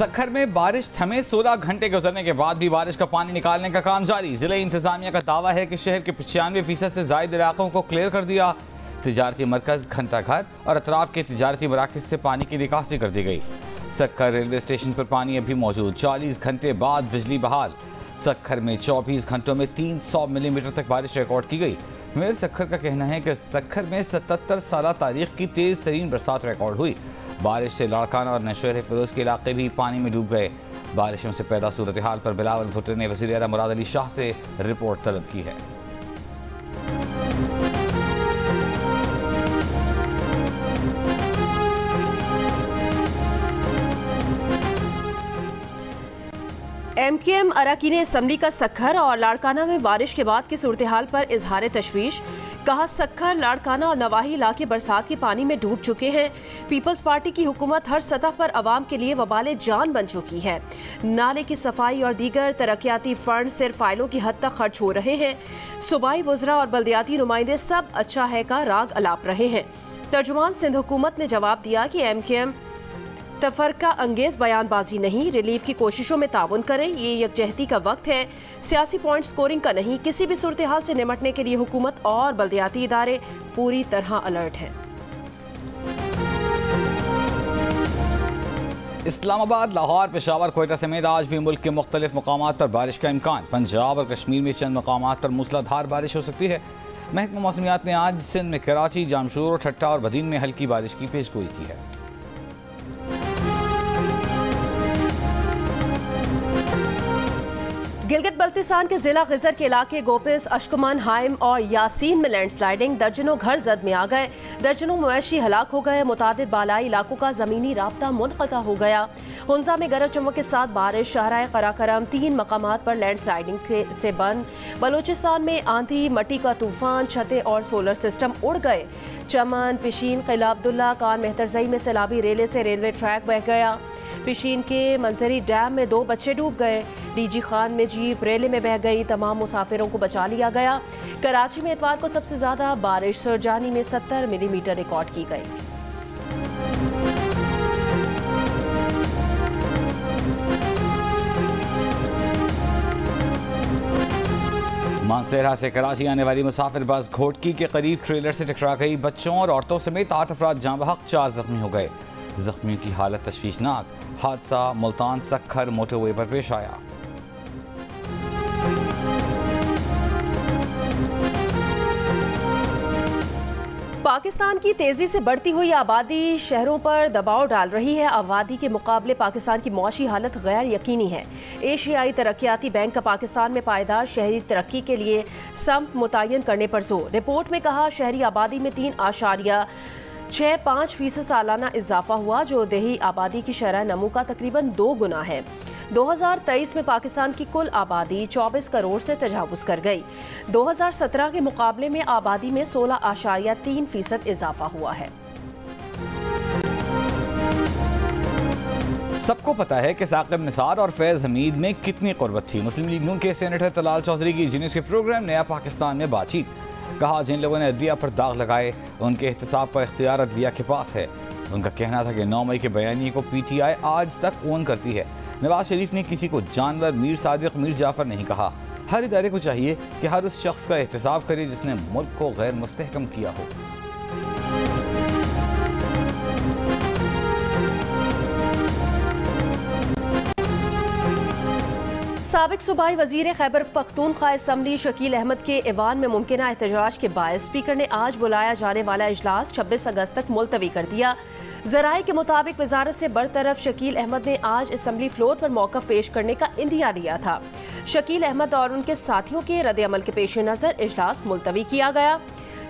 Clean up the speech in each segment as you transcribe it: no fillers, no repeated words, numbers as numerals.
सक्खर में बारिश थमे 16 घंटे गुजरने के बाद भी बारिश का पानी निकालने का काम जारी। जिला इंतजामिया का दावा है कि शहर के 95% से ज्यादा इलाकों को क्लियर कर दिया। तिजारती मरकज, घंटाघर और अतराफ के तिजारती मराकज से पानी की निकासी कर दी गई। सक्खर रेलवे स्टेशन पर पानी अभी मौजूद। 40 घंटे बाद बिजली बहाल। सक्खर में 24 घंटों में 300 मिलीमीटर तक बारिश रिकॉर्ड की गई। मेयर सक्खर का कहना है कि सक्खर में 77 साल तारीख की तेज तरीन बरसात रिकॉर्ड हुई। बारिश से लाड़काना और नशहर फिरोज के इलाके भी पानी में डूब गए। बारिशों से पैदा सूरत हाल पर बिलावल भुट्टो ने वज़ीर आला मुराद अली शाह से रिपोर्ट तलब की है। MKM अरकान असम्बली का सक्खर और लाड़काना में बारिश के बाद की सूरत हाल पर इजहार तशवीश। कहा, सक्खर, लाड़काना और नवाही इलाके बरसात के पानी में डूब चुके हैं। पीपल्स पार्टी की हुकूमत हर सतह पर आवाम के लिए वबाले जान बन चुकी है। नाले की सफाई और दीगर तरक्याती फंड सिर्फ फाइलों की हद तक खर्च हो रहे हैं। सूबाई वज़रा और बल्दियाती नुमाइंदे सब अच्छा है का राग अलाप रहे हैं। तर्जुमान सिंध हुकूमत ने जवाब दिया कि MKM तफरका अंगेज बयानबाजी नहीं, रिलीफ की कोशिशों में ताउन करें। ये यकजहती का वक्त है, सियासी पॉइंट स्कोरिंग का नहीं। किसी भी सूरत हाल से निपटने के लिए हुकूमत और बल्दियाती इदारे पूरी तरह अलर्ट हैं। इस्लामाबाद, लाहौर, पेशावर, कोयटा समेत आज भी मुल्क के मुख्तलिफ मकामात पर बारिश का इम्कान। पंजाब और कश्मीर में चंद मकामात पर मूसलाधार बारिश हो सकती है। महकमा मौसमियात ने आज सिंध में कराची, जामशूर, ठट्टा और बदीन में हल्की बारिश की पेशगोई की है। गिलगित बल्तिस्तान के जिला गिजर के इलाके गोपिस, अशकुमन, हाइम और यासीन में लैंडस्लाइडिंग। दर्जनों घर जद में आ गए। दर्जनों मवेशी हलाक हो गए। मुतादिद बालाई इलाकों का जमीनी राब्ता मुनक़ता हो गया। हुंजा में गरज चमक के साथ बारिश। शाहराए कराकरम 3 मकामात पर लैंडस्लाइडिंग से बंद। बलूचिस्तान में आंधी, मट्टी का तूफान, छतें और सोलर सिस्टम उड़ गए। चमन, पिशीन, किला अब्दुल्ला, कान मेहतरजई में सैलाबी रेले से रेलवे ट्रैक बह गया। पिशीन के मंजरी डैम में 2 बच्चे डूब गए। डीजी खान में जीप रेले में बह गई। तमाम मुसाफिरों को बचा लिया गया। कराची में इतवार को सबसे ज्यादा बारिश सुरजानी में 70 मिलीमीटर रिकॉर्ड की गई। मानसेरा से कराची आने वाली मुसाफिर बस घोटकी के करीब ट्रेलर से टकरा गई। बच्चों और औरतों समेत 8 अफराद जाँ बहक, 4 जख्मी हो गए। जख्मियों की हालत तशवीशनाक। हादसा मुल्तान सक्खर मोटरवे पर पेश आया। पाकिस्तान की तेजी से बढ़ती हुई आबादी शहरों पर दबाव डाल रही है। आबादी के मुकाबले पाकिस्तान की मौशी हालत गैर यकीनी है। एशियाई तरक्याती बैंक का पाकिस्तान में पायदार शहरी तरक्की के लिए सम्प मुतय्यन करने पर जोर। रिपोर्ट में कहा, शहरी आबादी में 3.65% सालाना इजाफा हुआ, जो देही आबादी की शरह नमू का तकरीबन 2 गुना है। 2023 में पाकिस्तान की कुल आबादी 24 करोड़ से तजावुज कर गई। 2017 के मुकाबले में आबादी में 16.3% इजाफा हुआ है। सबको पता है कि साकिब निसार और फैज़ हमीद में कितनी कुर्बत थी। मुस्लिम लीग नून के सेनेटर तलाल चौधरी की जीनियस के प्रोग्राम नया पाकिस्तान में बातचीत। कहा, जिन लोगों ने अदलिया पर दाग लगाए उनके एहतसाब पर इख्तियार अदलिया के पास है। उनका कहना था कि 9 मई के बयानिए को PTI आज तक ओन करती है। नवाज शरीफ ने किसी को जानवर, मीर सादिक, मीर जाफर नहीं कहा। हर इदारे को चाहिए कि हर उस शख्स का एहतसाब करे जिसने मुल्क को गैर मुस्तहकम किया हो। साबिक सूबाई वजीर खैबर पख्तूनख्वा असम्बली शकील अहमद के ऐवान में मुमकिन एहतजाज के बायस स्पीकर ने आज बुलाया जाने वाला इजलास 26 अगस्त तक मुलतवी कर दिया। ज़राए के मुताबिक वजारत से बरतरफ शकील अहमद ने आज असम्बली फ्लोर पर मौक़िफ़ पेश करने का इंदिया दिया था। शकील अहमद और उनके साथियों के रद्द अमल के पेश नज़र इजलास मुलतवी किया गया।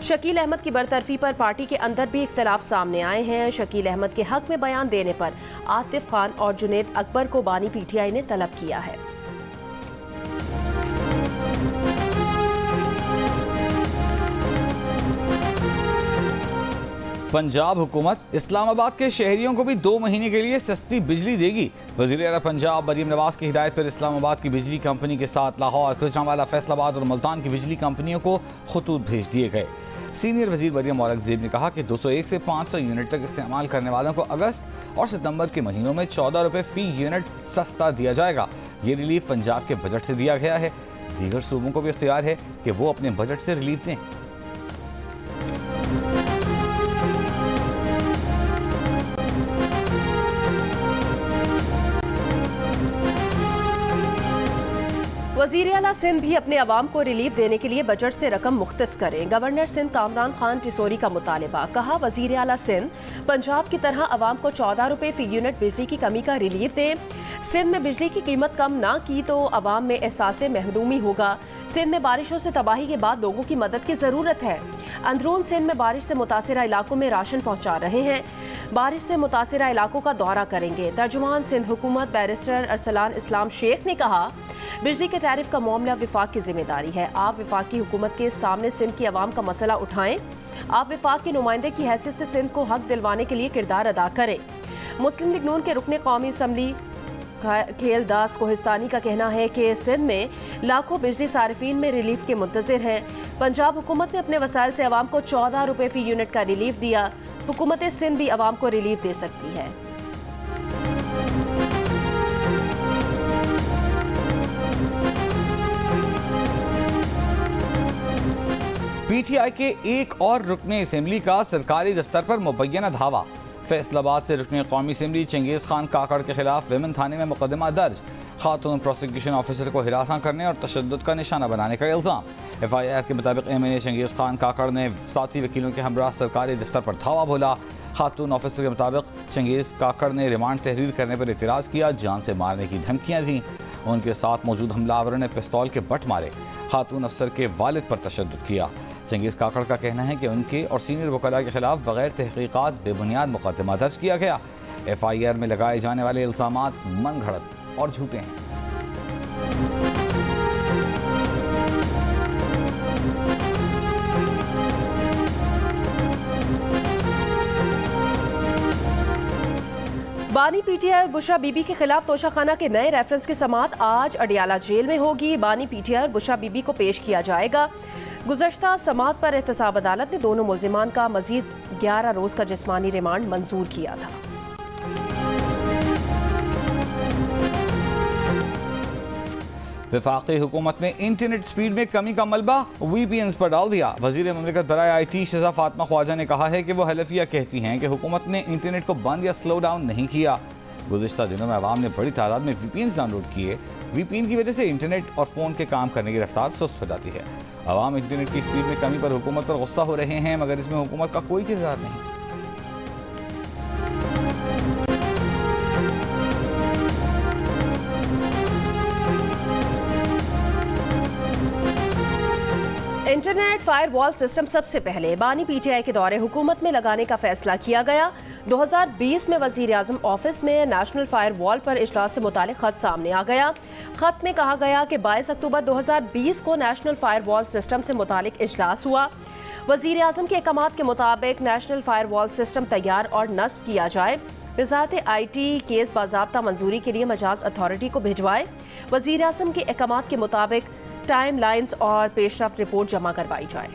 शकील अहमद की बरतरफी पर पार्टी के अंदर भी इख्तलाफ सामने आए हैं। शकील अहमद के हक में बयान देने पर आतिफ खान और जुनेद अकबर को बानी PTI ने तलब किया है। पंजाब हुकूमत इस्लामाबाद के शहरियों को भी 2 महीने के लिए सस्ती बिजली देगी। वज़ीर आला पंजाब मरीम नवाज की हिदायत पर इस्लामाबाद की बिजली कंपनी के साथ लाहौर, गुजरांवाला, फैसलाबाद और मुल्तान की बिजली कंपनियों को खतूत भेज दिए गए। सीनियर वजीर मरियम औरंगजेब ने कहा कि 201 से 500 यूनिट तक इस्तेमाल करने वालों को अगस्त और सितंबर के महीनों में 14 रुपये फी यूनिट सस्ता दिया जाएगा। ये रिलीफ पंजाब के बजट से दिया गया है। दीगर सूबों को भी इख्तियार है कि वो अपने बजट से रिलीफ दें। वज़ीर आला सिंध भी अपने अवाम को रिलीफ देने के लिए बजट से रकम मुख्तस करें। गवर्नर सिंध कामरान खान टिसोरी का मुतालबा। कहा, वज़ीर आला सिंध पंजाब की तरह अवाम को 14 रुपये फी यूनिट बिजली की कमी का रिलीफ दें। सिंध में बिजली की कीमत कम ना की तो अवाम में एहसास महरूमी होगा। सिंध में बारिशों से तबाही के बाद लोगों की मदद की ज़रूरत है। अंदरून सिंध में बारिश से मुतासिरा इलाकों में राशन पहुँचा रहे हैं। बारिश से मुतासिरा इलाकों का दौरा करेंगे। तर्जुमान सिंध हुकूमत बैरिस्टर अरसलान इस्लाम शेख ने कहा, बिजली के टैरिफ का मामला विफाक की जिम्मेदारी है। आप विफाकी हुकूमत के सामने सिंध की आवाम का मसला उठाएं। आप विफाक के नुमाइंदे की हैसियत से सिंध को हक दिलवाने के लिए किरदार अदा करें। मुस्लिम लीग नून के रुकने कौमी असम्बली खेल दास कोहिस्तानी का कहना है कि सिंध में लाखों बिजली सारिफीन में रिलीफ के मुंतज़िर हैं। पंजाब हुकूमत ने अपने वसाइल से आवाम को 14 रुपये फी यूनिट का रिलीफ दिया। हुकूमत सिंध भी आवाम को रिलीफ दे सकती है। पीटीआई के एक और रुकने असेंबली का सरकारी दफ्तर पर मुबैना धावा। फैसलाबाद से रुकने कौमी असेंबली चंगेज़ खान काकड़ के खिलाफ वेमन थाने में मुकदमा दर्ज। खातून प्रोसिक्यूशन ऑफिसर को हिरासत करने और तशद्दुद का निशाना बनाने का इल्ज़ाम। FIR के मुताबिक MNA चंगेज़ खान काकड़ ने साथी वकीलों के हमरा सरकारी दफ्तर पर धावा बोला। खातून ऑफिसर के मुताबिक चंगेज़ काकड़ ने रिमांड तहरीर करने पर एतराज़ किया। जान से मारने की धमकियाँ दी। उनके साथ मौजूद हमलावरों ने पिस्तौल के बट मारे। खातून अफसर के वालिद पर तशद्दुद किया। चंगेज़ काकड़ का कहना है कि उनके और सीनियर वकला के खिलाफ बगैर तहकीकात बेबुनियाद मुकदमा दर्ज किया गया। FIR में लगाए जाने वाले इल्ज़ामात मनगढ़ंत और झूठे हैं। बानी PTI और बुशरा बीबी के खिलाफ तोशाखाना के नए रेफरेंस की समाअत आज अडियाला जेल में होगी। बानी PTI और बुशरा बीबी को पेश किया जाएगा। गुज़श्ता समाअत पर एहतसाब अदालत ने दोनों मुल्जिमान का मजीद 11 रोज़ का जिस्मानी रिमांड मंजूर किया था। वफाकी हुकूमत ने इंटरनेट स्पीड में कमी का मलबा VPNs पर डाल दिया। वज़ीर ममलिकत बराए IT शज़ा फातिमा ख्वाजा ने कहा है कि वो हलफिया कहती हैं कि हुकूमत ने इंटरनेट को बंद या स्लो डाउन नहीं किया। गुज़िश्ता दिनों में आवाम ने बड़ी तादाद में VPNs डाउनलोड किए। VPN की वजह से इंटरनेट और फ़ोन के काम करने की रफ्तार सुस्त हो जाती है। आवाम इंटरनेट की स्पीड में कमी पर हुकूमत पर गुस्सा हो रहे हैं, मगर इसमें हुकूमत का कोई किरदार नहीं। इंटरनेट फायरवॉल सिस्टम सबसे पहले बानी PTI के दौरे हुकूमत में लगाने का फैसला किया गया। 2020 में वज़ीर आज़म ऑफिस में नेशनल फायरवॉल पर इजलास से मुतालिक खत सामने आ गया। खत में कहा गया कि 22 अक्टूबर 2020 को नेशनल फायरवॉल सिस्टम से मुतालिक इजलास हुआ। वज़ीर आज़म के अहकामात के मुताबिक नेशनल फायरवॉल सिस्टम तैयार और नस्ब किया जाए। वज़ारत IT केस बाज़ाब्ता मंजूरी के लिए मजाज अथॉरिटी को भिजवाए। वज़ीर आज़म के अहकामात के मुताबिक टाइम लाइन्स और पेशरफ्त रिपोर्ट जमा करवाई जाए।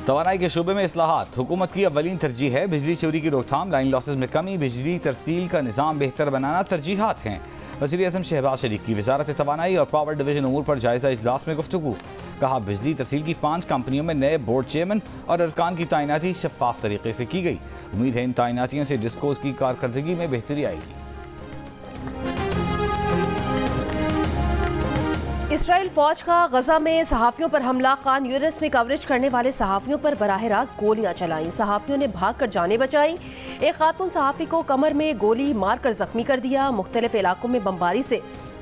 तवानाई के शोबे में इस्लाहात हुकूमत की अवलीन तरजीह है। बिजली चोरी की रोकथाम, लाइन लॉसेज में कमी, बिजली तरसील का निज़ाम बेहतर बनाना तरजीहात हैं। वज़ीर आज़म शहबाज शरीफ की वज़ारत तवानाई और पावर डिवीजन उमूर पर जायज़ा इजलास में गुफ्तगू। कहा, बिजली तरसील की 5 कंपनियों में नए बोर्ड चेयरमैन और अरकान की तैनाती शफाफ तरीके से की गई। उम्मीद है इन तैनातियों से डिस्कोस की कारकर्दगी में बेहतरी आएगी। इसराइल फौज का गजा में सहाफ़ियों पर हमला, खान यूनिस में कवरेज करने वाले सहाफ़ियों पर बराह रास्त गोलियां चलाई। सहाफ़ियों ने भाग कर जानें बचाई। एक खातून सहाफ़ी को कमर में गोली मारकर जख्मी कर दिया। मुख्तलिफ इलाकों में बमबारी से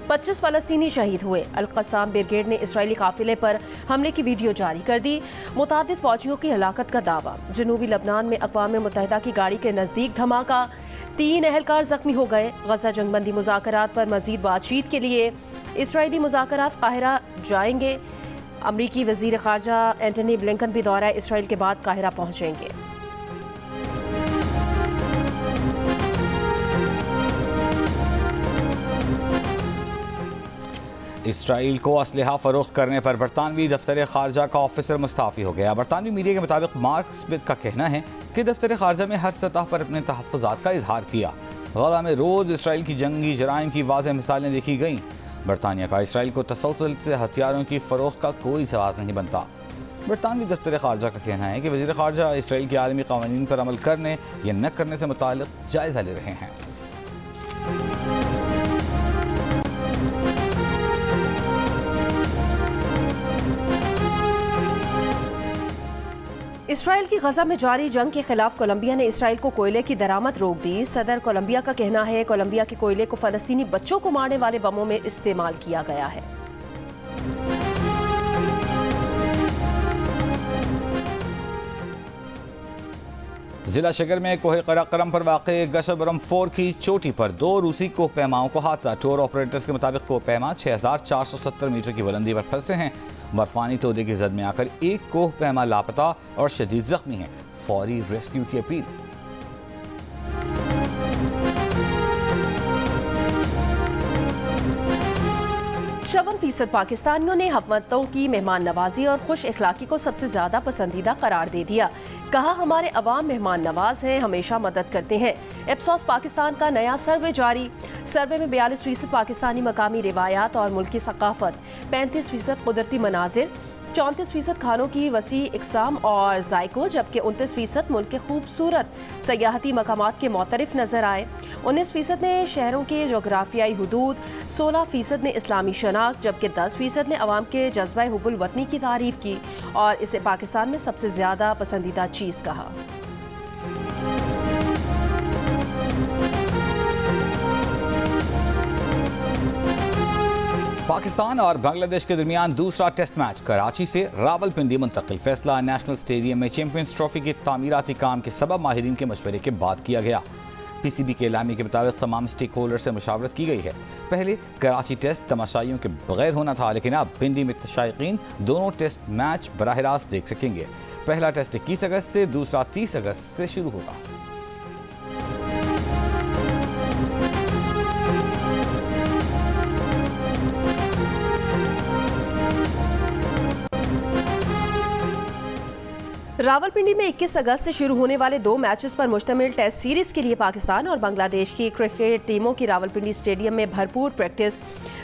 25 फ़लस्तीनी शहीद हुए। अल-क़स्साम ब्रिगेड ने इसराइली काफिले पर हमले की वीडियो जारी कर दी। मुतादिद फौजियों की हलाकत का दावा। जनूबी लबनान में अक़वाम मुत्तहिदा की गाड़ी के नज़दीक धमाका, 3 एहलकार जख्मी हो गए। गजा जंगबंदी मुज़ाकरात पर मज़ीद बातचीत के लिए इसराइली मुज़ाकरात काहिरा जाएंगे। अमरीकी वज़ीर ख़ारजा एंटनी ब्लिंकन भी दौरा इसराइल के बाद काहिरा पहुँचेंगे। इसराइल को असलहा फरोख्त करने पर बरतानवी दफ्तर खारजा का ऑफिसर मुस्ताफ़ी हो गया। बरतानवी मीडिया के मुताबिक मार्क स्मिथ का कहना है कि दफ्तर खारजा में हर सतह पर अपने तहफ़्फ़ुज़ात का इजहार किया। गज़ा में रोज़ इसराइल की जंगी जराइम की वाज़ेह मिसालें देखी गईं। बरतानिया का इसराइल को तसलसल से हथियारों की फ़रोख्त का कोई जवाब नहीं बनता। बरतानवी दफ्तर खारजा का कहना है कि वज़ीर खारजा इसराइल के आलमी क़वानीन पर अमल करने या न करने से मुताल्लिक़ जायज़ा ले रहे हैं। इसराइल की गजा में जारी जंग के खिलाफ कोलंबिया ने इसराइल को कोयले की दरामद रोक दी। सदर कोलंबिया का कहना है कोलंबिया के कोयले को फलस्तीनी बच्चों को मारने वाले बमों में इस्तेमाल किया गया है। जिला शिगर में कोहे कराकरम पर वाक़े गशबरम 4 की चोटी पर 2 रूसी कोह पैमाओं को हादसा। टूर ऑपरेटर्स के मुताबिक कोह पैमा 6470 मीटर की बुलंदी पर फंसे हैं। बर्फानी तोदे की जद में आकर एक कोह पैमा लापता और शदीद जख्मी है। फौरी रेस्क्यू की अपील। %50 पाकिस्तानियों ने हमवतनों की मेहमान नवाजी और खुश अखलाकी को सबसे ज्यादा पसंदीदा करार दे दिया। कहा हमारे अवाम मेहमान नवाज हैं, हमेशा मदद करते हैं। इप्सॉस पाकिस्तान का नया सर्वे जारी। सर्वे में 42% पाकिस्तानी मकामी रिवायात और मुल्की सकाफत, 35% कुदरती मनाजिर, 34% खानों की वसी इकसाम और जायकों, जबकि 29% मुल्क के खूबसूरत सयाहती मकामात के मोतरिफ नजर आए। 19% ने शहरों के जोग्राफियाई हुदूद, 16% ने इस्लामी शनाख्त, जबकि 10% ने अवाम के जज्बा हुब्बुल वतनी की तारीफ की और इसे पाकिस्तान में सबसे ज्यादा पसंदीदा चीज़ कहा। पाकिस्तान और बांग्लादेश के दरमियान दूसरा टेस्ट मैच कराची से रावलपिंडी मुंतकिल। फैसला नेशनल स्टेडियम में चैंपियंस ट्रॉफी के तामीराती काम के सबब माहिरीन के मशवरे के बाद किया गया। पीसीबी के एलामी के मुताबिक तमाम स्टेक होल्डर से मुशावरत की गई है। पहले कराची टेस्ट तमाशाइयों के बगैर होना था, लेकिन अब पिंडी में शायकीन दोनों टेस्ट मैच बराह रास्त देख सकेंगे। पहला टेस्ट 21 अगस्त से, दूसरा 30 अगस्त से शुरू होगा। रावलपिंडी में 21 अगस्त से शुरू होने वाले 2 मैचेस पर मुश्तमिल टेस्ट सीरीज के लिए पाकिस्तान और बांग्लादेश की क्रिकेट टीमों की रावलपिंडी स्टेडियम में भरपूर प्रैक्टिस।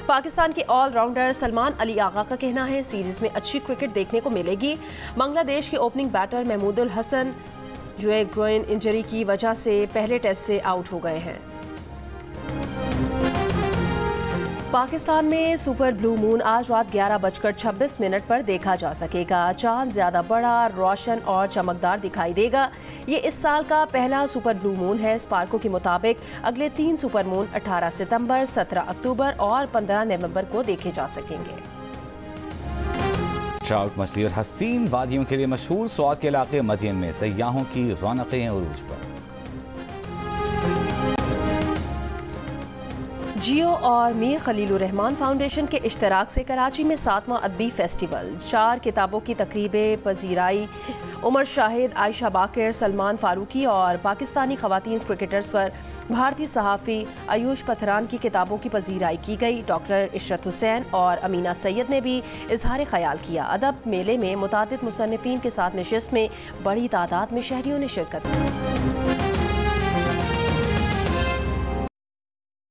पाकिस्तान के ऑलराउंडर सलमान अली आगा का कहना है सीरीज में अच्छी क्रिकेट देखने को मिलेगी। बांग्लादेश के ओपनिंग बैटर महमूदुल हसन जो एक ग्रोइन इंजरी की वजह से पहले टेस्ट से आउट हो गए हैं। पाकिस्तान में सुपर ब्लू मून आज रात 11:26 पर देखा जा सकेगा। चांद ज्यादा बड़ा, रोशन और चमकदार दिखाई देगा। ये इस साल का पहला सुपर ब्लू मून है। स्पार्को के मुताबिक अगले 3 सुपर मून 18 सितंबर, 17 अक्टूबर और 15 नवंबर को देखे जा सकेंगे। ट्राउट मछली और हसीन वादियों के लिए मशहूर स्वाद के इलाके मदियन में सयाहों की रौनकें उरूज पर। जियो और मीर खलीलुर रहमान फाउंडेशन के इश्तराक से कराची में 7वां अदबी फेस्टिवल। 4 किताबों की तकरीबें पजीराई। उमर शाहिद, आयशा बाकर, सलमान फारूकी और पाकिस्तानी खवातीन क्रिकेटर्स पर भारतीय सहाफ़ी आयुष पथरान की किताबों की पजीराई की गई। डॉक्टर इशरत हुसैन और अमीना सैयद ने भी इजहार ख्याल किया। अदब मेले में मुतादिद मुसन्निफीन के साथ नशिस्त में बड़ी तादाद में शहरियों ने शिरकत की।